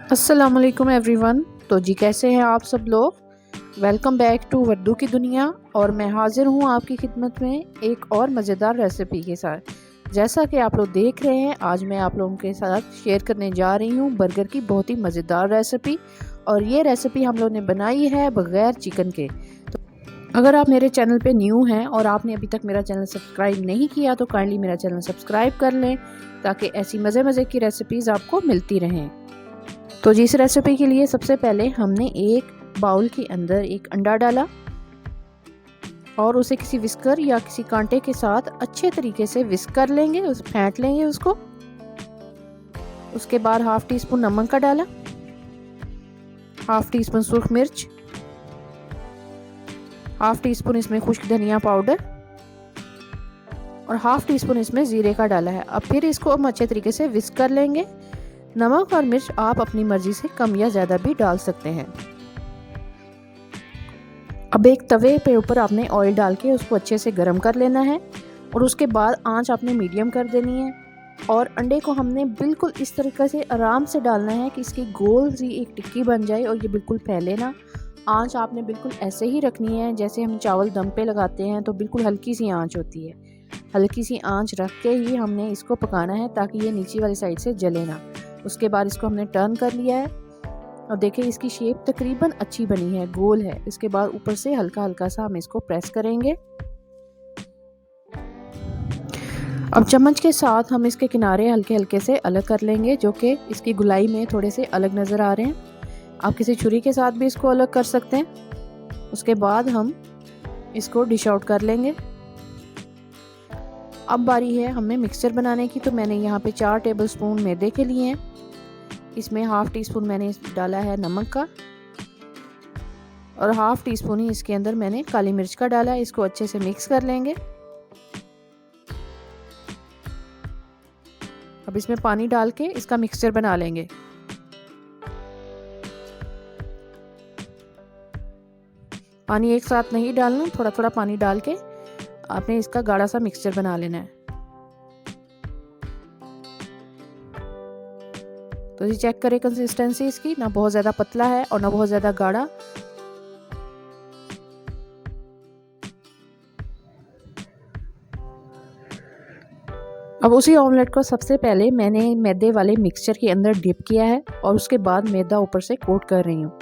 अस्सलामुअलैकुम एवरीवन। तो जी कैसे हैं आप सब लोग। वेलकम बैक टू वर्दू की दुनिया। और मैं हाजिर हूँ आपकी खिदमत में एक और मज़ेदार रेसिपी के साथ। जैसा कि आप लोग देख रहे हैं, आज मैं आप लोगों के साथ शेयर करने जा रही हूँ बर्गर की बहुत ही मज़ेदार रेसिपी। और ये रेसिपी हम लोग ने बनाई है बग़ैर चिकन के। तो अगर आप मेरे चैनल पे न्यू हैं और आपने अभी तक मेरा चैनल सब्सक्राइब नहीं किया तो काइंडली मेरा चैनल सब्सक्राइब कर लें, ताकि ऐसी मज़े की रेसिपीज़ आपको मिलती रहें। तो जी इस रेसिपी के लिए सबसे पहले हमने एक बाउल के अंदर एक अंडा डाला और उसे किसी विस्कर या किसी कांटे के साथ अच्छे तरीके से विस्क कर लेंगे, उस फेंट लेंगे उसको। उसके बाद हाफ टी स्पून नमक का डाला, हाफ टी स्पून सुर्ख मिर्च, हाफ टी स्पून इसमें खुश्क धनिया पाउडर और हाफ टी स्पून इसमें जीरे का डाला है। अब फिर इसको हम अच्छे तरीके से विस्क कर लेंगे। नमक और मिर्च आप अपनी मर्जी से कम या ज़्यादा भी डाल सकते हैं। अब एक तवे पे ऊपर आपने ऑयल डाल के उसको अच्छे से गर्म कर लेना है और उसके बाद आंच आपने मीडियम कर देनी है। और अंडे को हमने बिल्कुल इस तरीके से आराम से डालना है कि इसकी गोल सी एक टिक्की बन जाए और ये बिल्कुल फैले ना। आंच आपने बिल्कुल ऐसे ही रखनी है जैसे हम चावल दम पे लगाते हैं, तो बिल्कुल हल्की सी आंच होती है। हल्की सी आंच रख के ही हमने इसको पकाना है ताकि ये नीचे वाली साइड से जले ना। उसके बाद इसको हमने टर्न कर लिया है और देखिए इसकी शेप तकरीबन अच्छी बनी है, गोल है। इसके बाद ऊपर से हल्का हल्का सा हम इसको प्रेस करेंगे। अब चम्मच के साथ हम इसके किनारे हल्के हल्के से अलग कर लेंगे, जो कि इसकी गुलाई में थोड़े से अलग नज़र आ रहे हैं। आप किसी छुरी के साथ भी इसको अलग कर सकते हैं। उसके बाद हम इसको डिश आउट कर लेंगे। अब बारी है हमें मिक्सचर बनाने की। तो मैंने यहाँ पे 4 टेबलस्पून मैदे के लिए हैं। इसमें हाफ टी स्पून मैंने डाला है नमक का और हाफ टी स्पून ही इसके अंदर मैंने काली मिर्च का डाला है। इसको अच्छे से मिक्स कर लेंगे। अब इसमें पानी डाल के इसका मिक्सचर बना लेंगे। पानी एक साथ नहीं डालना, थोड़ा थोड़ा पानी डाल के आपने इसका गाढ़ा सा मिक्सचर बना लेना है। तो ये चेक करें कंसिस्टेंसी इसकी, ना बहुत ज़्यादा पतला है और ना बहुत ज़्यादा गाढ़ा। अब उसी ऑमलेट को सबसे पहले मैंने मैदे वाले मिक्सचर के अंदर डिप किया है और उसके बाद मैदा ऊपर से कोट कर रही हूँ।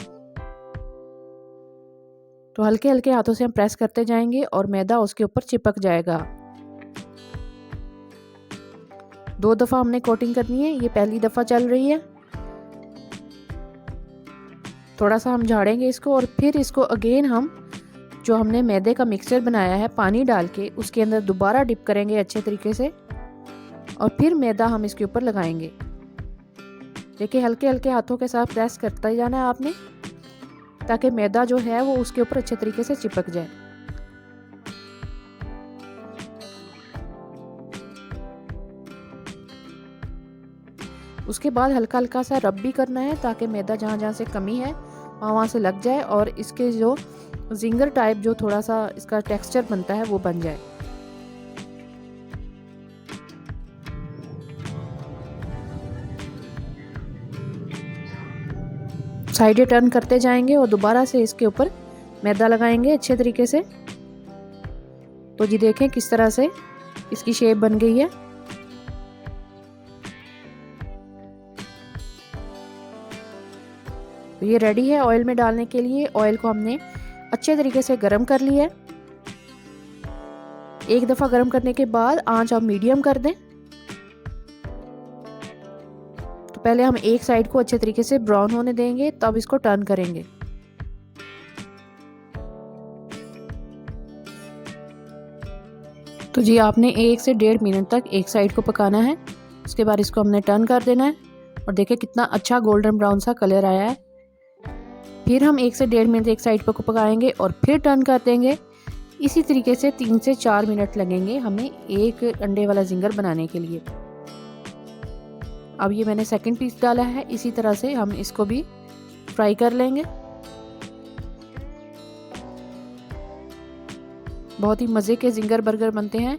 तो हल्के हल्के हाथों से हम प्रेस करते जाएंगे और मैदा उसके ऊपर चिपक जाएगा। 2 दफ़ा हमने कोटिंग करनी है, ये पहली दफ़ा चल रही है। थोड़ा सा हम झाड़ेंगे इसको और फिर इसको अगेन हम जो हमने मैदे का मिक्सचर बनाया है पानी डाल के उसके अंदर दोबारा डिप करेंगे अच्छे तरीके से और फिर मैदा हम इसके ऊपर लगाएंगे। देखिए हल्के हल्के हाथों के साथ प्रेस करता ही जाना है आपने, ताकि मैदा जो है वो उसके ऊपर अच्छे तरीके से चिपक जाए। उसके बाद हल्का हल्का सा रब भी करना है ताकि मैदा जहाँ जहाँ से कमी है वहाँ से लग जाए और इसके जो जिंगर टाइप जो थोड़ा सा इसका टेक्सचर बनता है वो बन जाए। साइडें टर्न करते जाएंगे और दोबारा से इसके ऊपर मैदा लगाएंगे अच्छे तरीके से। तो जी देखें किस तरह से इसकी शेप बन गई है। तो ये रेडी है ऑयल में डालने के लिए। ऑयल को हमने अच्छे तरीके से गरम कर लिया है। एक दफ़ा गरम करने के बाद आंच आप मीडियम कर दें। तो पहले हम एक साइड को अच्छे तरीके से ब्राउन होने देंगे, तब इसको टर्न करेंगे। तो जी आपने 1 से 1.5 मिनट तक एक साइड को पकाना है। उसके बाद इसको हमने टर्न कर देना है और देखिए कितना अच्छा गोल्डन ब्राउन सा कलर आया है। फिर हम 1 से 1.5 मिनट एक साइड पर पकाएंगे और फिर टर्न कर देंगे। इसी तरीके से 3 से 4 मिनट लगेंगे हमें एक अंडे वाला जिंगर बनाने के लिए। अब ये मैंने सेकंड पीस डाला है, इसी तरह से हम इसको भी फ्राई कर लेंगे। बहुत ही मज़े के जिंगर बर्गर बनते हैं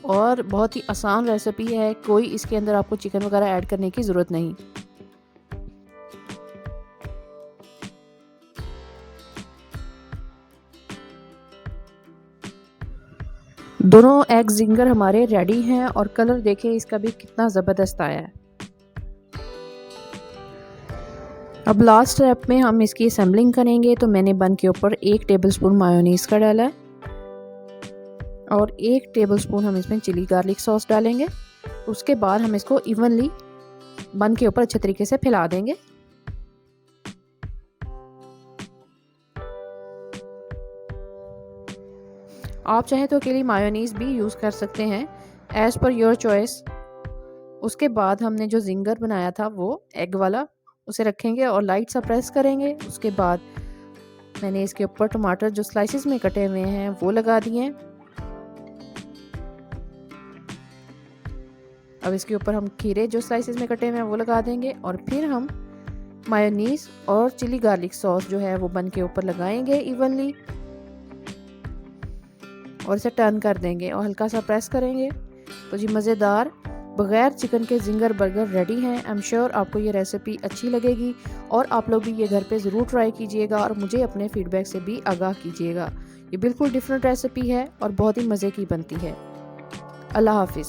और बहुत ही आसान रेसिपी है। कोई इसके अंदर आपको चिकन वगैरह ऐड करने की ज़रूरत नहीं। दोनों एग जिंगर हमारे रेडी हैं और कलर देखें इसका भी कितना ज़बरदस्त आया है। अब लास्ट स्टेप में हम इसकी असेंबलिंग करेंगे। तो मैंने बन के ऊपर 1 टेबलस्पून मायोनीज़ का डाला है और 1 टेबलस्पून हम इसमें चिली गार्लिक सॉस डालेंगे। उसके बाद हम इसको इवनली बन के ऊपर अच्छे तरीके से फैला देंगे। आप चाहे तो अकेली मायोनीज़ भी यूज़ कर सकते हैं, एज़ पर योर चॉइस। उसके बाद हमने जो जिंगर बनाया था वो एग वाला, उसे रखेंगे और लाइट सा प्रेस करेंगे। उसके बाद मैंने इसके ऊपर टमाटर जो स्लाइसिस में कटे हुए हैं वो लगा दिए। अब इसके ऊपर हम खीरे जो स्लाइसिस में कटे हुए हैं वो लगा देंगे और फिर हम मायोनीज़ और चिली गार्लिक सॉस जो है वो बन के ऊपर लगाएंगे इवनली और इसे टर्न कर देंगे और हल्का सा प्रेस करेंगे। तो जी मज़ेदार बग़ैर चिकन के जिंगर बर्गर रेडी हैं। आई एम श्योर आपको ये रेसिपी अच्छी लगेगी और आप लोग भी ये घर पे ज़रूर ट्राई कीजिएगा और मुझे अपने फीडबैक से भी आगाह कीजिएगा। ये बिल्कुल डिफरेंट रेसिपी है और बहुत ही मज़े की बनती है। अल्लाह हाफिज़।